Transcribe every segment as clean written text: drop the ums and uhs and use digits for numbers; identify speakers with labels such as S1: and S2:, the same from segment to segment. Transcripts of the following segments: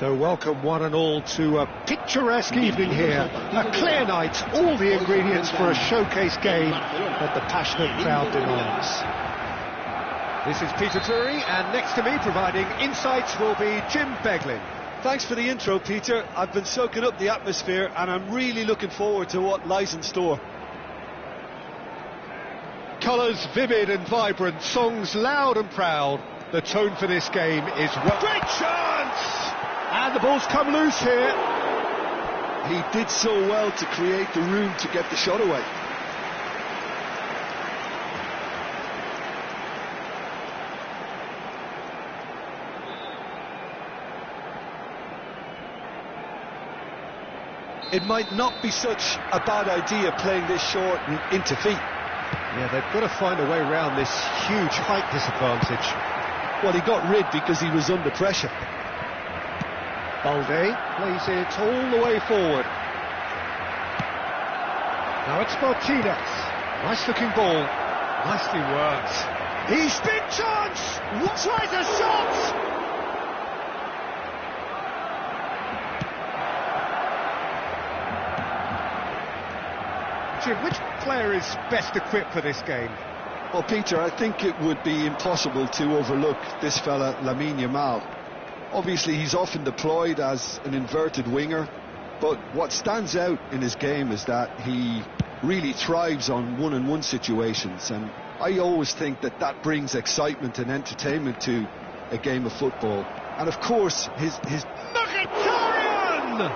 S1: So welcome one and all to a picturesque evening here. A clear night, all the ingredients for a showcase game that the passionate crowd demands. This is Peter Drury, and next to me providing insights will be Jim Beglin.
S2: Thanks for the intro, Peter. I've been soaking up the atmosphere and I'm really looking forward to what lies in store.
S1: Colours vivid and vibrant, songs loud and proud. The tone for this game is great chance! And the ball's come loose here.
S2: He did so well to create the room to get the shot away. It might not be such a bad idea playing this short and into feet.
S1: Yeah, they've got to find a way around this huge height disadvantage.
S2: Well, he got rid because he was under pressure.
S1: Balde plays it all the way forward. Now it's Martinez. Nice looking ball. Nicely worked. He's big chance! Tries a shot! Jim, which player is best equipped for this game?
S2: Well, Peter, I think it would be impossible to overlook this fella, Lamine Yamal. Obviously, he's often deployed as an inverted winger, but what stands out in his game is that he really thrives on one-on-one situations, and I always think that that brings excitement and entertainment to a game of football. And of course, his
S1: Mkhitaryan!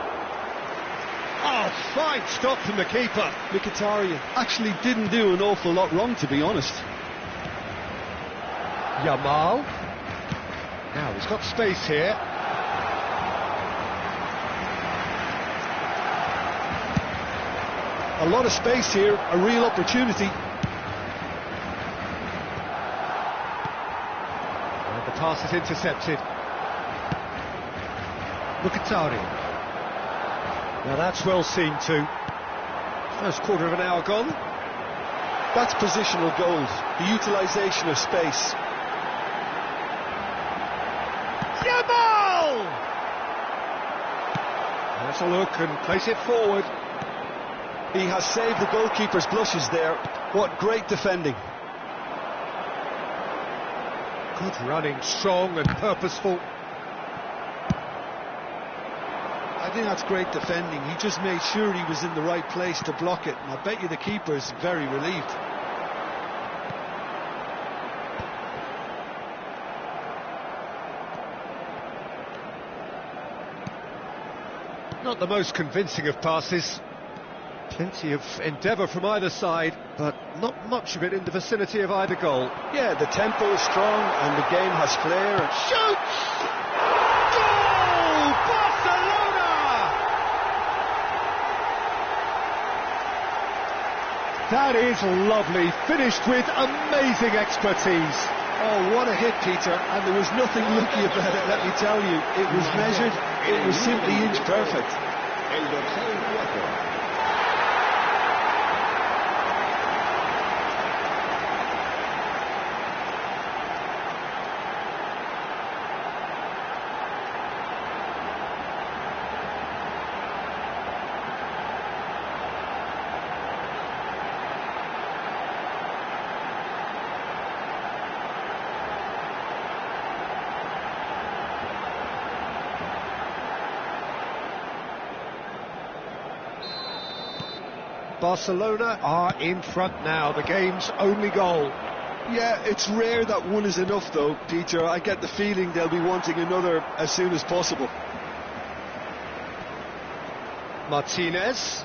S1: Oh, fine stop from the keeper.
S2: Mkhitaryan actually didn't do an awful lot wrong, to be honest.
S1: Yamal. Now he's got space here.
S2: A lot of space here, a real opportunity.
S1: And the pass is intercepted. Mkhitaryan. Now that's well seen too. First quarter of an hour gone.
S2: That's positional goals, the utilisation of space.
S1: Yamal! Let's a look and place it forward.
S2: He has saved the goalkeeper's blushes there. What great defending.
S1: Good running, strong and purposeful.
S2: I think that's great defending. He just made sure he was in the right place to block it, and I bet you the keeper's very relieved.
S1: Not the most convincing of passes. Plenty of endeavour from either side, but not much of it in the vicinity of either goal.
S2: Yeah, the tempo is strong and the game has flair.
S1: Shoots! Goal! Barcelona! That is lovely, finished with amazing expertise.
S2: Oh, what a hit, Peter, and there was nothing lucky about it, let me tell you. It was measured, it was simply inch perfect.
S1: Barcelona are in front now, the game's only goal.
S2: Yeah, it's rare that one is enough though, Peter. I get the feeling they'll be wanting another as soon as possible.
S1: Martinez.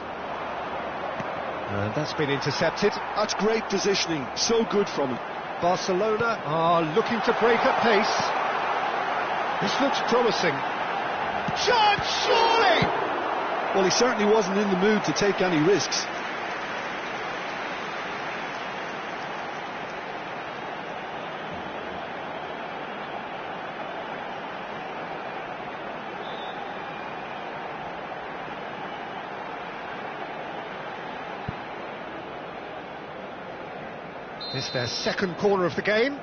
S1: And that's been intercepted.
S2: That's great positioning, so good from him.
S1: Barcelona are looking to break at pace. This looks promising. Chance, surely!
S2: Well, he certainly wasn't in the mood to take any risks.
S1: This is their second corner of the game.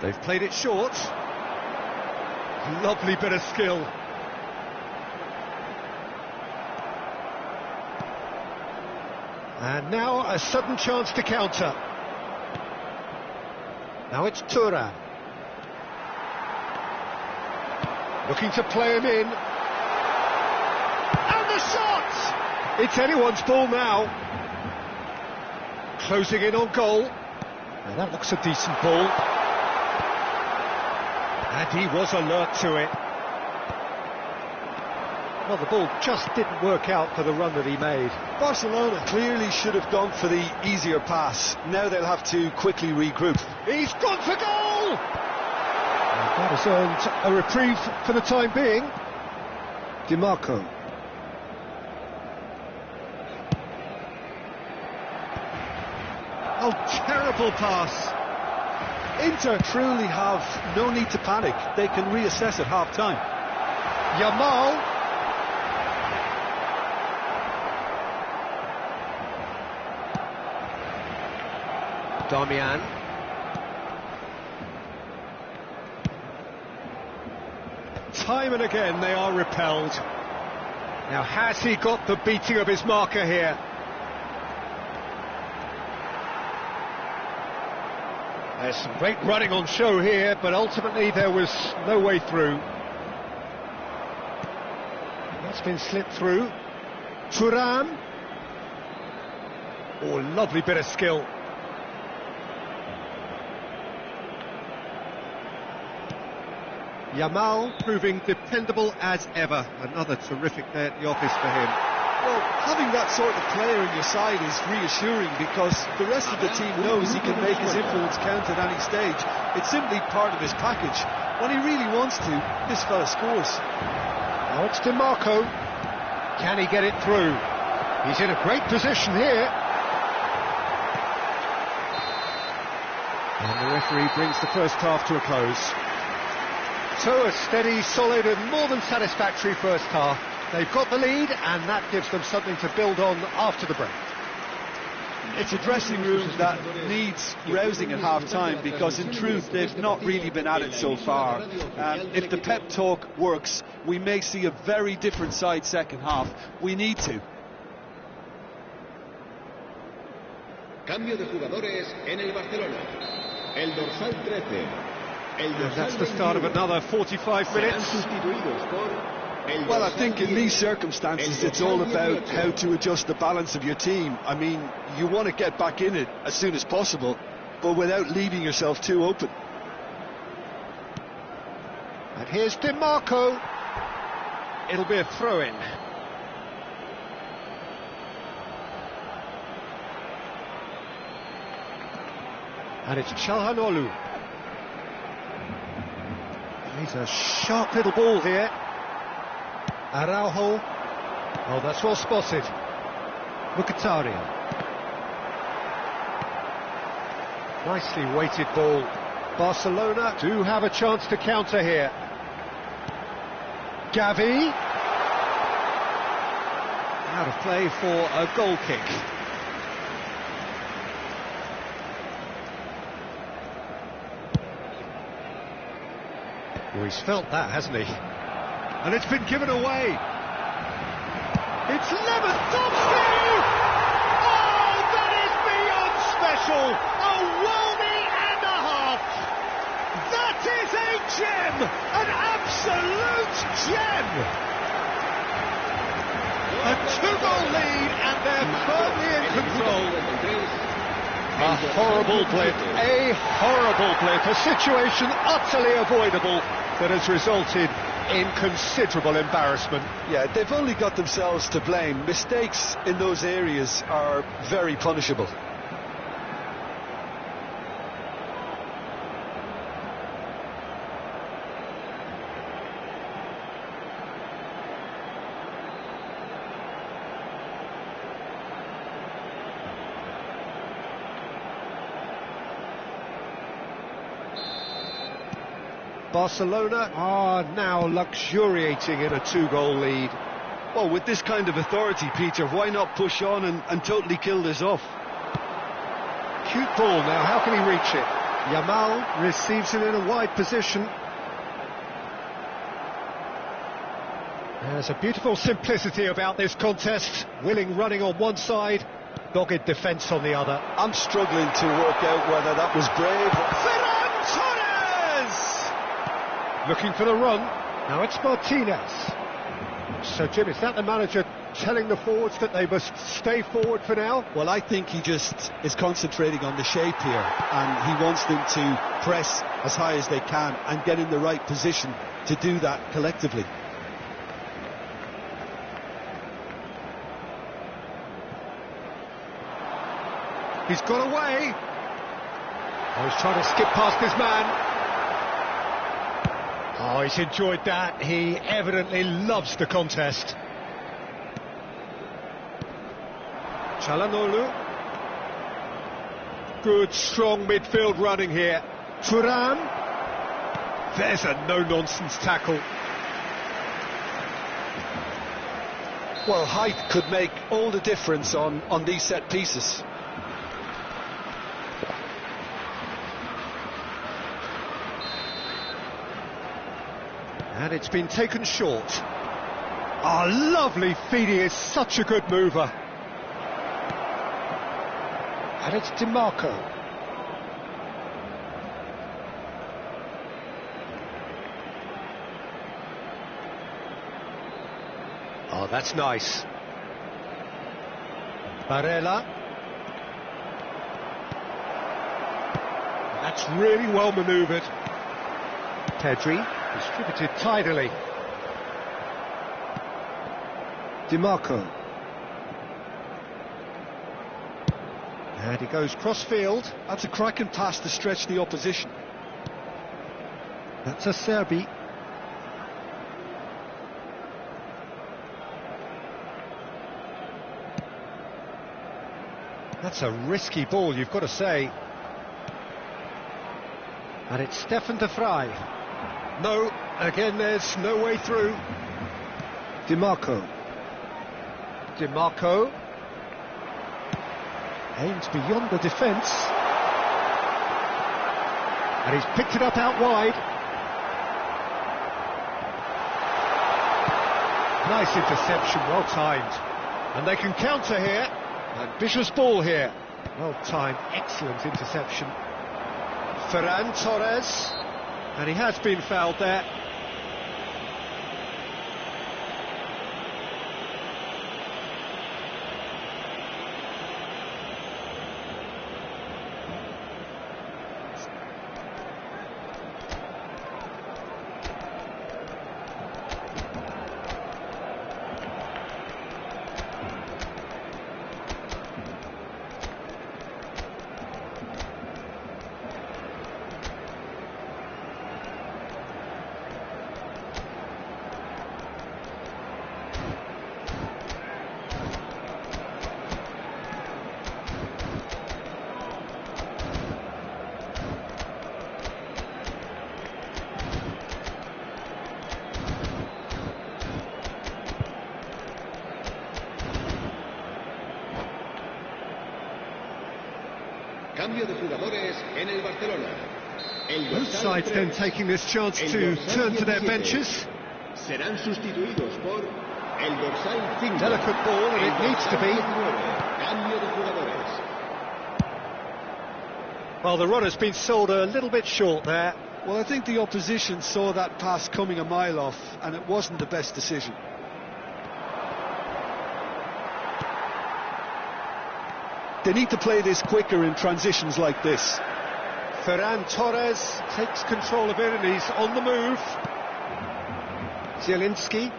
S1: They've played it short. Lovely bit of skill. And now a sudden chance to counter. Now it's Thuram. Looking to play him in. And the shot! It's anyone's ball now. Closing in on goal. Now that looks a decent ball. And he was alert to it. Well, the ball just didn't work out for the run that he made.
S2: Barcelona clearly should have gone for the easier pass. Now they'll have to quickly regroup.
S1: He's gone for goal! And that has earned a reprieve for the time being. DiMarco. Oh, terrible pass.
S2: Inter truly have no need to panic. They can reassess at half-time.
S1: Yamal. Damian. Time and again they are repelled. Now has he got the beating of his marker here? There's some great running on show here, but ultimately there was no way through. That's been slipped through. Thuram. Oh, lovely bit of skill. Yamal proving dependable as ever. Another terrific day at the office for him.
S2: Well, having that sort of player in your side is reassuring because the rest of the team knows he can make his influence count at any stage. It's simply part of his package. When he really wants to, this fella scores.
S1: Now it's DiMarco. Can he get it through? He's in a great position here. And the referee brings the first half to a close. So a steady, solid and more than satisfactory first half. They've got the lead and that gives them something to build on after the break.
S2: It's a dressing room that needs rousing at half-time because in truth they've not really been at it so far. If the pep talk works, we may see a very different side second half. We need to.
S3: Cambio de jugadores en el Barcelona. El dorsal 13.
S1: And that's the start of another 45 minutes.
S2: Well, I think in these circumstances it's all about how to adjust the balance of your team. I mean, you want to get back in it as soon as possible, but without leaving yourself too open.
S1: And here's DiMarco. It'll be a throw-in. And it's Çalhanoğlu. He's a sharp little ball here. Araujo. Oh, that's well spotted. Mkhitaryan. Nicely weighted ball. Barcelona do have a chance to counter here. Gavi. Out of play for a goal kick. Well, he's felt that, hasn't he? And it's been given away. It's Lewandowski! Oh, that is beyond special! A worldie and a half! That is a gem! An absolute gem! A two-goal lead and they're firmly in control. A horrible blip, a situation utterly avoidable that has resulted in considerable embarrassment.
S2: Yeah, they've only got themselves to blame. Mistakes in those areas are very punishable.
S1: Barcelona are now luxuriating in a two-goal lead.
S2: Well, with this kind of authority, Peter, why not push on and totally kill this off?
S1: Cute ball now, how can he reach it? Yamal receives it in a wide position. There's a beautiful simplicity about this contest. Willing running on one side, dogged defence on the other.
S2: I'm struggling to work out whether that was brave.
S1: Looking for the run. Now it's Martinez. So, Jim, is that the manager telling the forwards that they must stay forward for now?
S2: Well, I think he just is concentrating on the shape here, and he wants them to press as high as they can and get in the right position to do that collectively.
S1: He's got away. Oh, he's trying to skip past his man. Oh, he's enjoyed that. He evidently loves the contest. Çalhanoğlu. Good, strong midfield running here. Thuram. There's a no-nonsense tackle.
S2: Well, height could make all the difference on these set pieces.
S1: And it's been taken short. Oh, lovely feed, he is such a good mover. And it's DiMarco. Oh, that's nice. Barella. That's really well manoeuvred. Pedri, distributed tidily. DiMarco. And he goes cross-field.
S2: That's a cracking pass to stretch the opposition.
S1: That's a Serbi. That's a risky ball, you've got to say. And it's Stefan de Vrij. No, again there's no way through. DiMarco. DiMarco. Aims beyond the defence. And he's picked it up out wide. Nice interception, well timed. And they can counter here. Ambitious ball here. Well timed, excellent interception. Ferran Torres. And he has been fouled there.
S3: Cambio de jugadores en el Barcelona.
S1: Both sides then taking this chance to turn to their benches.
S3: Serán sustituidos por el dorsal 5.
S1: Delicate ball, and it needs to be.
S3: Cambio de jugadores.
S1: Well, the runner's been sold a little bit short there.
S2: Well, I think the opposition saw that pass coming a mile off, and it wasn't the best decision. They need to play this quicker in transitions like this.
S1: Ferran Torres takes control of it and he's on the move. Zielinski.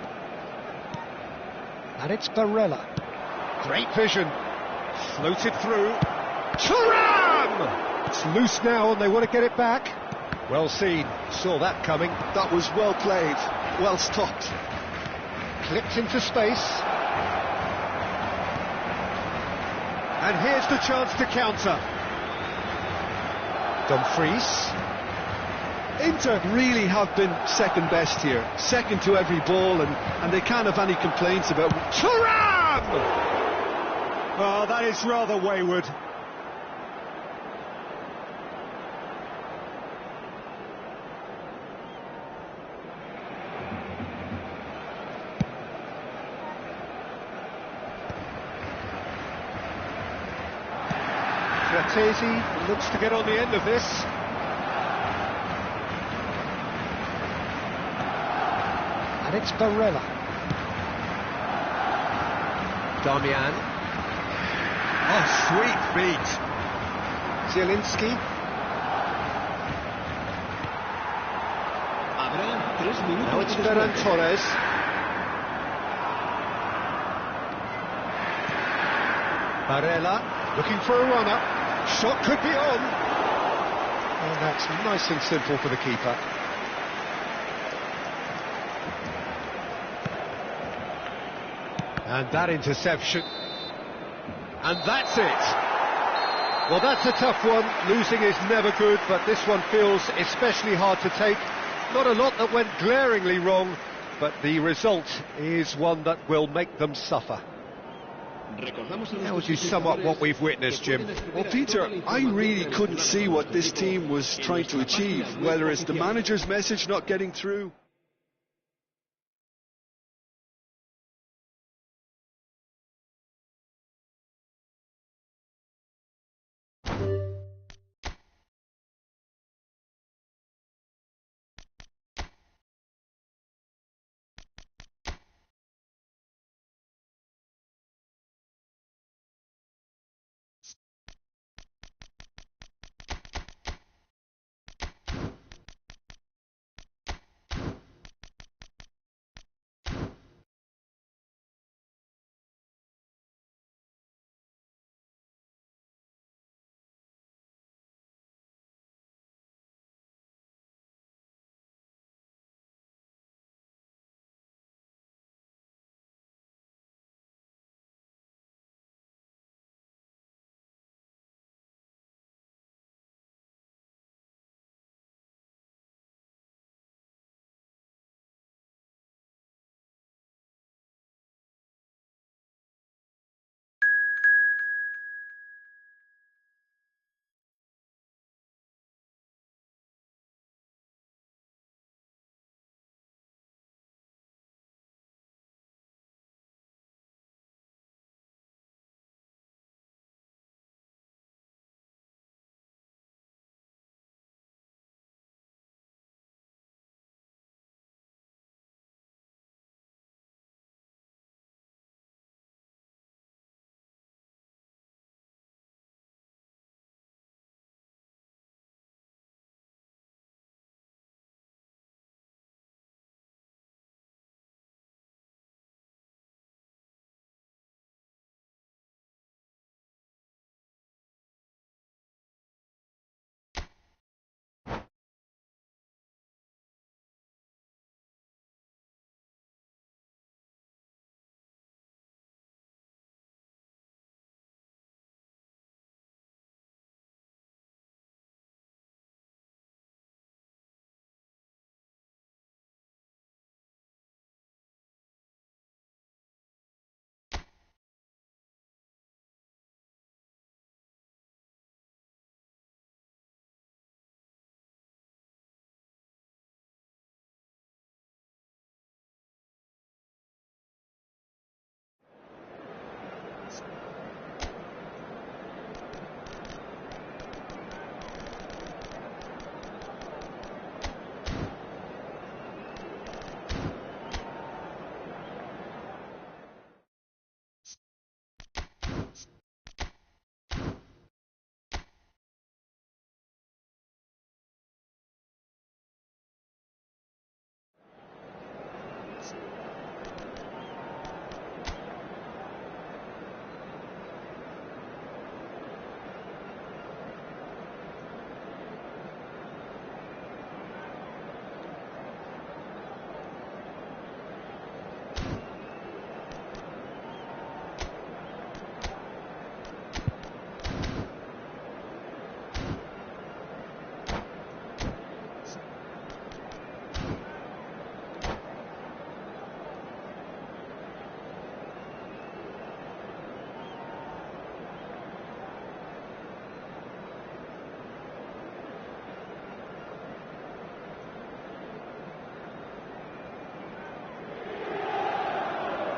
S1: And it's Barella. Great vision. Floated through. Thuram! It's loose now and they want to get it back. Well seen. Saw that coming.
S2: That was well played. Well stopped.
S1: Clipped into space. And here's the chance to counter. Dumfries.
S2: Inter really have been second best here. Second to every ball, and they can't have any complaints about...
S1: Thuram! Well, that is rather wayward. Fratesi looks to get on the end of this. And it's Barella. Damian. Oh, sweet feet. Zielinski. Now it's Ferran Torres. Barella looking for a run-up. Shot could be on. And that's nice and simple for the keeper. And that interception. And that's it. Well, that's a tough one. Losing is never good, but this one feels especially hard to take. Not a lot that went glaringly wrong, but the result is one that will make them suffer. How would you sum up what we've witnessed, Jim?
S2: Well, Peter, I really couldn't see what this team was trying to achieve, whether it's the manager's message not getting through.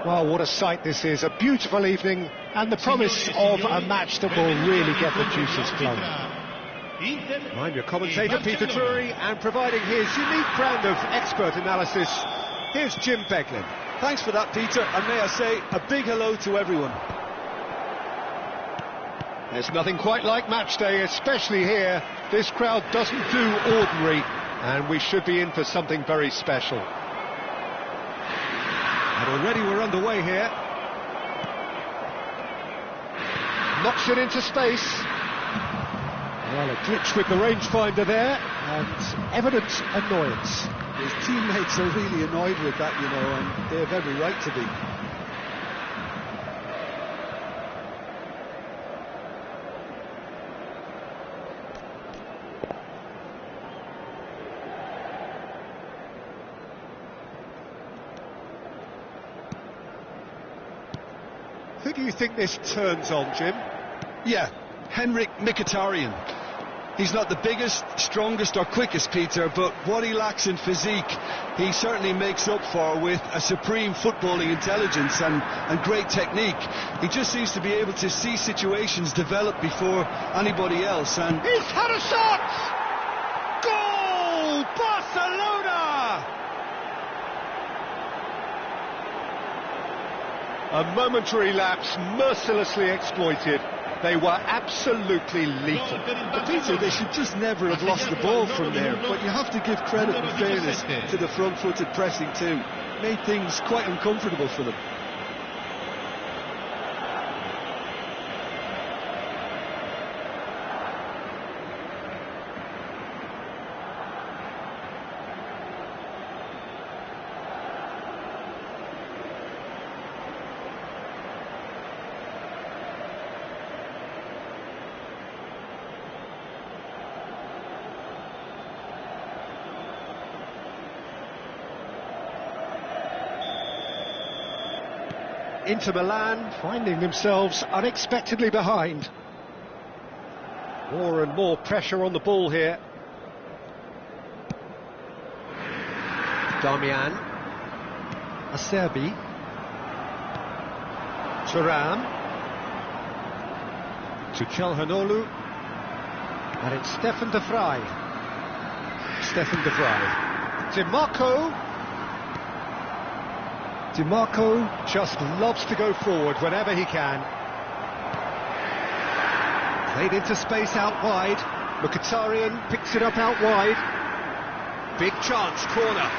S1: Well, what a sight this is, a beautiful evening, and the promise of a match that will really get the juices flowing. I'm your commentator, Peter Drury, and providing his unique brand of expert analysis, here's Jim Beglin.
S2: Thanks for that, Peter, and may I say a big hello to everyone.
S1: There's nothing quite like match day, especially here. This crowd doesn't do ordinary, and we should be in for something very special. And already we're underway here. Knocks it into space. Well, a glitch with the rangefinder there, and evident annoyance.
S2: His teammates are really annoyed with that, you know, and they have every right to be.
S1: Who do you think this turns on, Jim?
S2: Yeah, Henrik Mkhitaryan. He's not the biggest, strongest or quickest, Peter, but what he lacks in physique, he certainly makes up for with a supreme footballing intelligence and great technique. He just seems to be able to see situations develop before anybody else. And
S1: he's had a shot! Goal! Barcelona! A momentary lapse, mercilessly exploited. They were absolutely lethal.
S2: But Peter, they should just never have lost the ball from there. But you have to give credit and fairness to the front-footed pressing too. Made things quite uncomfortable for them.
S1: Inter Milan finding themselves unexpectedly behind. More and more pressure on the ball here. Damian. Acerbi. Thuram. To Çalhanoğlu. And it's Stefan de Vrij. Stefan de Vrij. DiMarco just loves to go forward whenever he can. Played into space out wide. Mkhitaryan picks it up out wide. Big chance, corner.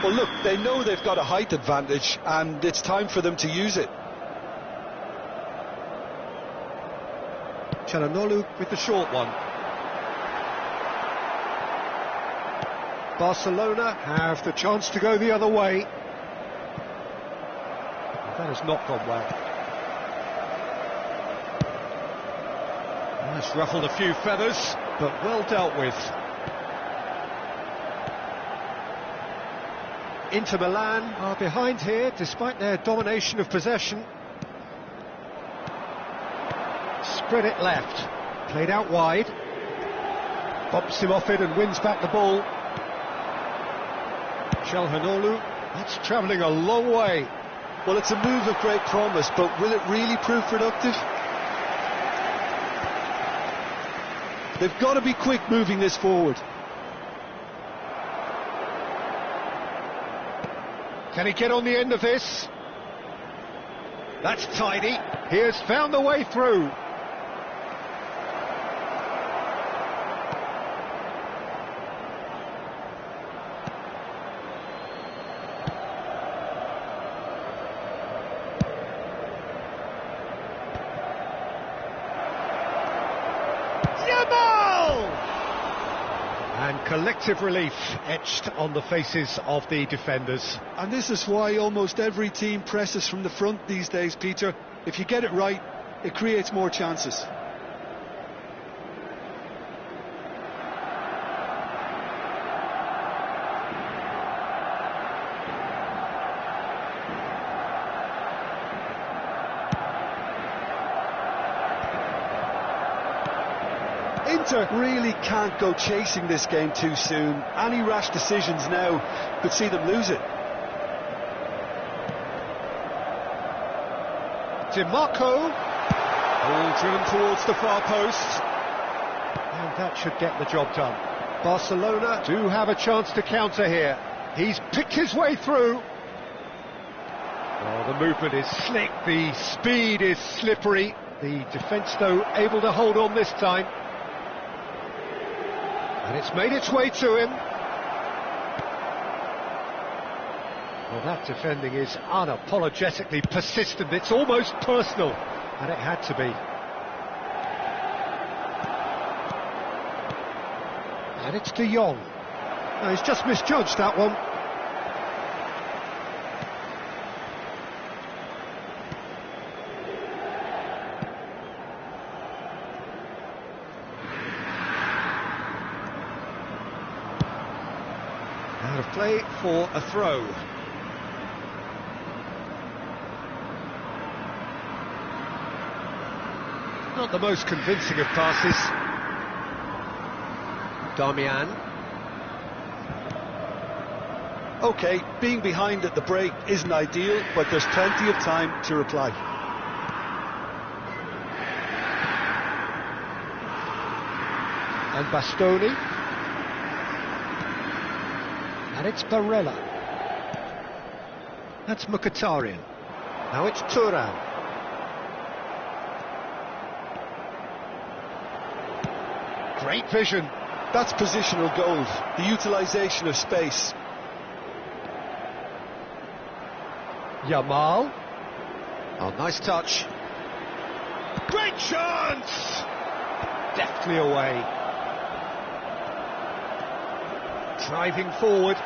S2: Well, look, they know they've got a height advantage, and it's time for them to use it.
S1: Çalhanoğlu with the short one. Barcelona have the chance to go the other way. That has not gone well. That's ruffled a few feathers, but well dealt with. Inter Milan are behind here, despite their domination of possession. Spread it left. Played out wide. Bumps him off it and wins back the ball. Çalhanoğlu, that's travelling a long way.
S2: Well, it's a move of great promise, but will it really prove productive? They've got to be quick moving this forward.
S1: Can he get on the end of this? That's tidy. He has found the way through. And collective relief etched on the faces of the defenders.
S2: And this is why almost every team presses from the front these days, Peter. If you get it right, it creates more chances. Inter really can't go chasing this game too soon. Any rash decisions now could see them lose it.
S1: DiMarco. Ball driven towards the far post. And that should get the job done. Barcelona do have a chance to counter here. He's picked his way through. Oh, the movement is slick, the speed is slippery. The defence, though, able to hold on this time. And it's made its way to him. Well, that defending is unapologetically persistent. It's almost personal, and it had to be. And it's De Jong. No, he's just misjudged that one. Out of play for a throw. Not the most convincing of passes. Darmian.
S2: OK, being behind at the break isn't ideal, but there's plenty of time to reply.
S1: And Bastoni. And it's Barella. That's Mkhitaryan. Now it's Thuram. Great vision.
S2: That's positional gold, the utilisation of space.
S1: Yamal. Oh, nice touch. Great chance! Deftly away. Driving forward.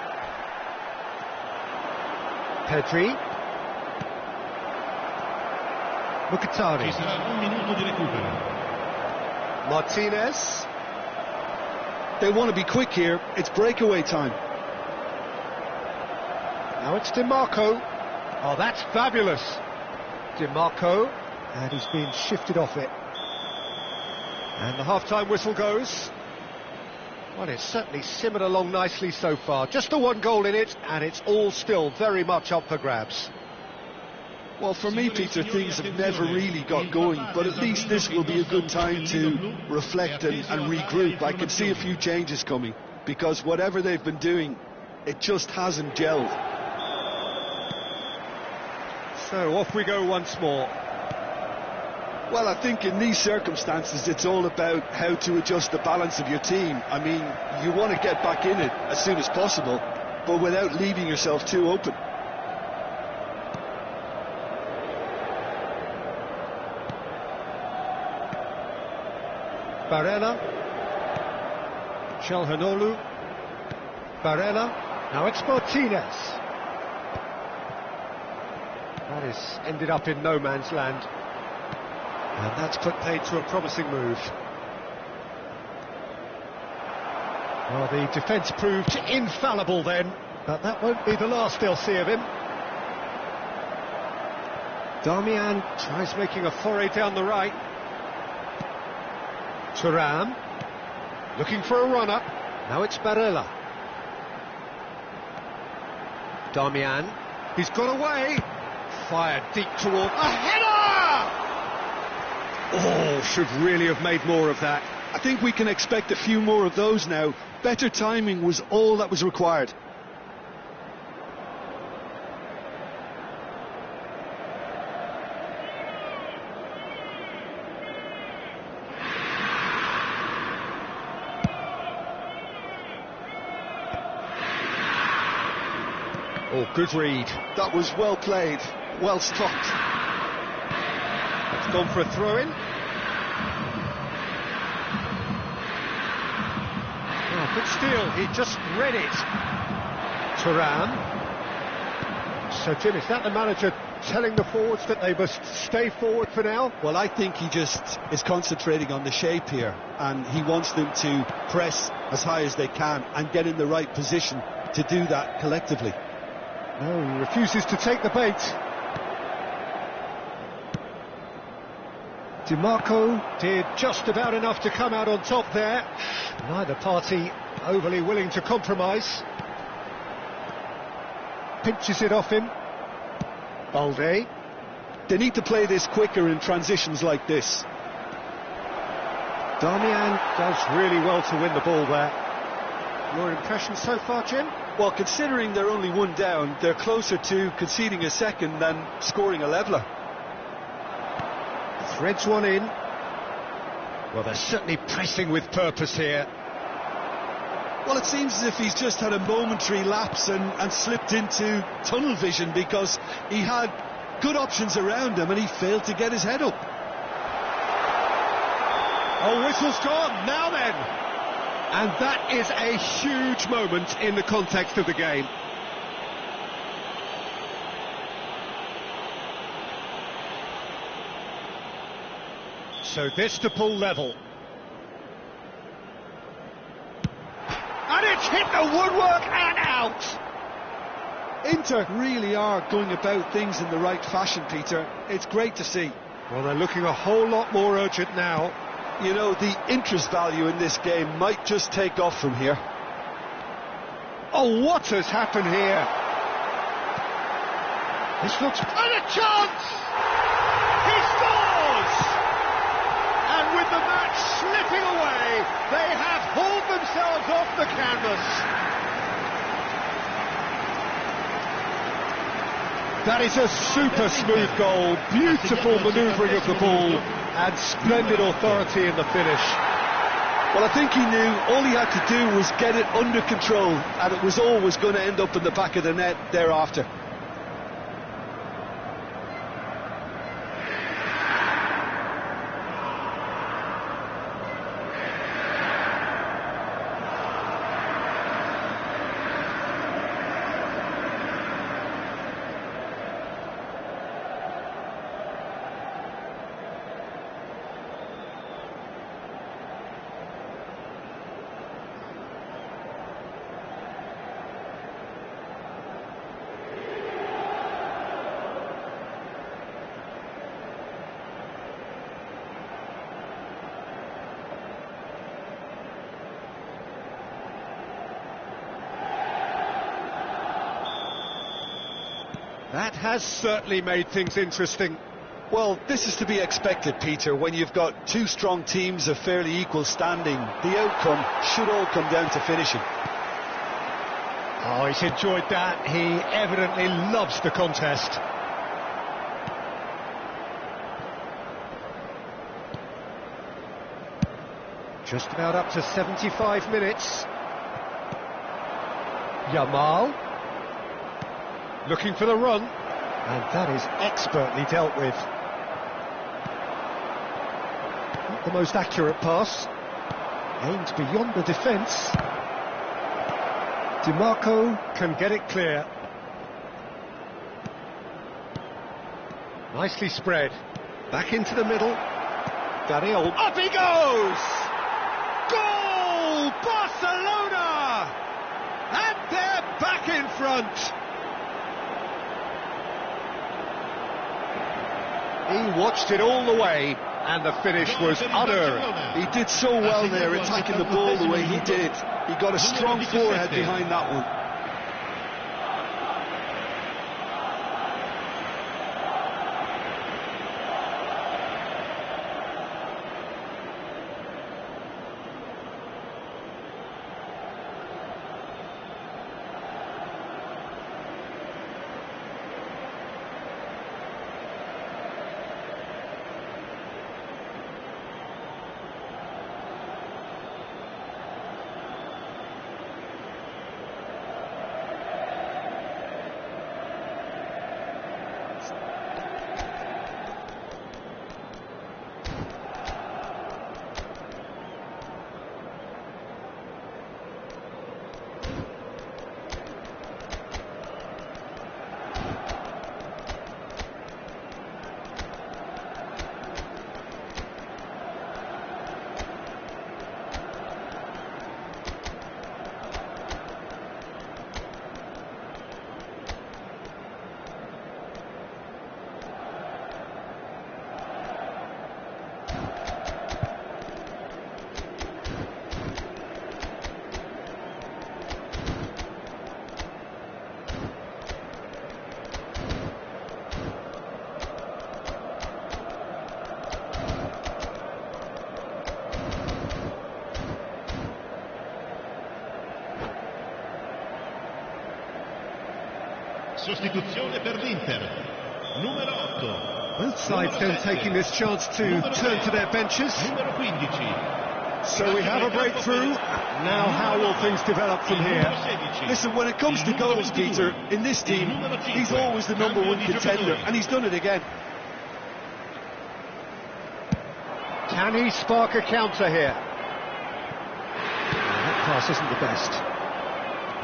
S1: Pedri. Mkhitaryan. Martinez.
S2: They want to be quick here. It's breakaway time.
S1: Now it's DiMarco. Oh, that's fabulous. DiMarco. And he's been shifted off it. And the half-time whistle goes. Well, it's certainly simmered along nicely so far. Just the one goal in it, and it's all still very much up for grabs.
S2: Well, for me, Peter, things have never really got going, but at least this will be a good time to reflect and regroup. I can see a few changes coming, because whatever they've been doing, it just hasn't gelled.
S1: So off we go once more.
S2: Well, I think in these circumstances, it's all about how to adjust the balance of your team. I mean, you want to get back in it as soon as possible, but without leaving yourself too open.
S1: Barella. Calhanoglu. Barella. Now it's Martinez. That has ended up in no man's land. And that's put paid to a promising move. Well, the defence proved infallible then, but that won't be the last they'll see of him. Darmian tries making a foray down the right. Thuram, looking for a run-up. Now it's Barella. Darmian, he's got away. Fired deep toward... A header! Oh, should really have made more of that.
S2: I think we can expect a few more of those now. Better timing was all that was required.
S1: Oh, good read.
S2: That was well played, well stopped.
S1: It's gone for a throw-in. Oh, good steal, he just read it. Thuram. So, Jim, is that the manager telling the forwards that they must stay forward for now?
S2: Well, I think he just is concentrating on the shape here, and he wants them to press as high as they can and get in the right position to do that collectively.
S1: No, he refuses to take the bait. DiMarco did just about enough to come out on top there. Neither party overly willing to compromise. Pinches it off him. Balde.
S2: They need to play this quicker in transitions like this.
S1: Darmian does really well to win the ball there. Your impression so far, Jim?
S2: Well, considering they're only one down, they're closer to conceding a second than scoring a leveller.
S1: Threads one in. Well, they're certainly pressing with purpose here.
S2: Well, it seems as if he's just had a momentary lapse and slipped into tunnel vision, because he had good options around him and he failed to get his head up.
S1: Oh, whistle's gone, now then! And that is a huge moment in the context of the game. So this to pull level. And it's hit the woodwork and out!
S2: Inter really are going about things in the right fashion, Peter. It's great to see.
S1: Well, they're looking a whole lot more urgent now.
S2: You know, the interest value in this game might just take off from here.
S1: Oh, what has happened here? This looks... And a chance! He scores! And with the match slipping away, they have hauled themselves off the canvas. That is a super smooth goal, beautiful manoeuvring of the ball, and splendid authority in the finish.
S2: Well, I think he knew all he had to do was get it under control, and it was always going to end up in the back of the net thereafter.
S1: That has certainly made things interesting.
S2: Well, this is to be expected, Peter. When you've got two strong teams of fairly equal standing, the outcome should all come down to finishing.
S1: Oh, he's enjoyed that. He evidently loves the contest. Just about up to 75 minutes. Yamal. Looking for the run, and that is expertly dealt with. Not the most accurate pass, aimed beyond the defence. DiMarco can get it clear. Nicely spread, back into the middle. Daniel, up he goes! Goal! Barcelona! And they're back in front. He watched it all the way, and the finish was unerring.
S2: He did so well there, attacking the ball the way he did. He got a strong forehead behind that one.
S3: Sostituzione per l'Inter. Numero 8.
S1: Both sides then taking this chance to turn to their benches.
S3: Numero 15.
S1: So we have a breakthrough. Now how will things develop from here?
S2: Listen, when it comes to goals, Peter, in this team, he's always the #1 contender, and he's done it again.
S1: Can he spark a counter here? That pass isn't the best.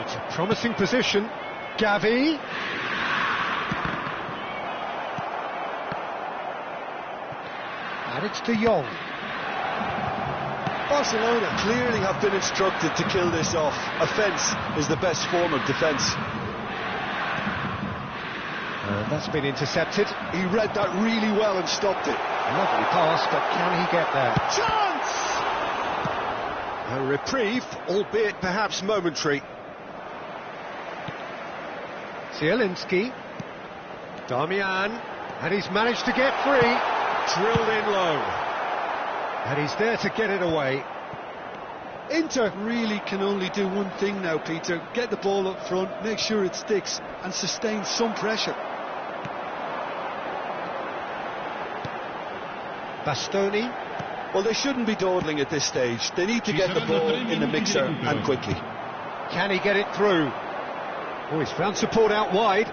S1: It's a promising position. Gavi. And it's De Jong.
S2: Barcelona clearly have been instructed to kill this off. Offence is the best form of defence.
S1: And that's been intercepted.
S2: He read that really well and stopped it.
S1: Lovely pass, but can he get there? Chance! A reprieve, albeit perhaps momentary. Zielinski. Damian. And he's managed to get free. Drilled in low. And he's there to get it away.
S2: Inter really can only do one thing now, Peter. Get the ball up front, make sure it sticks, and sustain some pressure.
S1: Bastoni.
S2: Well, they shouldn't be dawdling at this stage. They need to get the ball in the mixer and quickly.
S1: Can he get it through? Oh, he's found support out wide.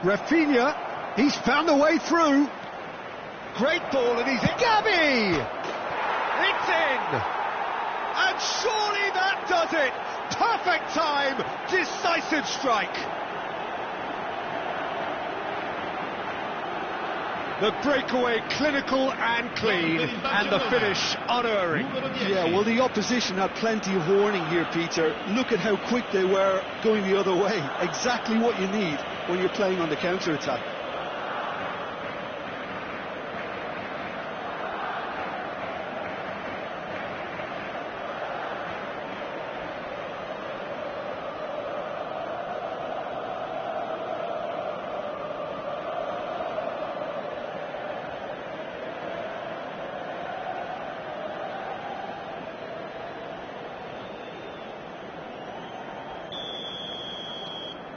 S1: Rafinha, he's found the way through. Great ball, and he's in. Gavi! It's in! And surely that does it! Perfect time, decisive strike. The breakaway clinical and clean, and the finish unerring.
S2: Yeah, well, the opposition had plenty of warning here, Peter. Look at how quick they were going the other way. Exactly what you need when you're playing on the counter-attack.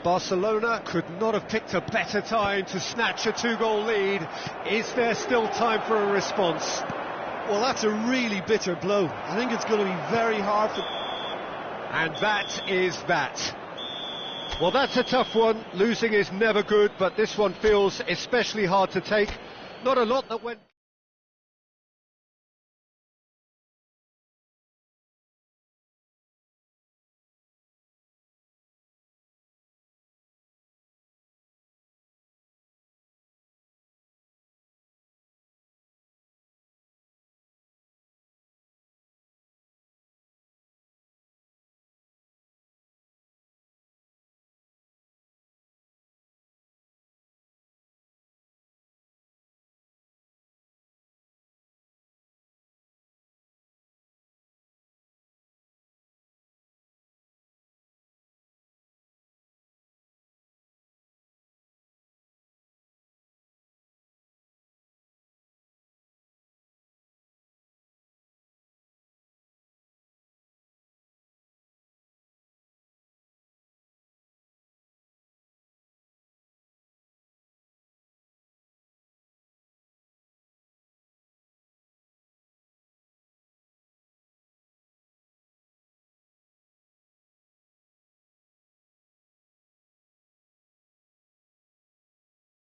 S1: Barcelona could not have picked a better time to snatch a 2-goal lead. Is there still time for a response?
S2: Well, that's a really bitter blow. I think it's going to be very hard for...
S1: And that is that. Well, that's a tough one. Losing is never good, but this one feels especially hard to take. Not a lot that went...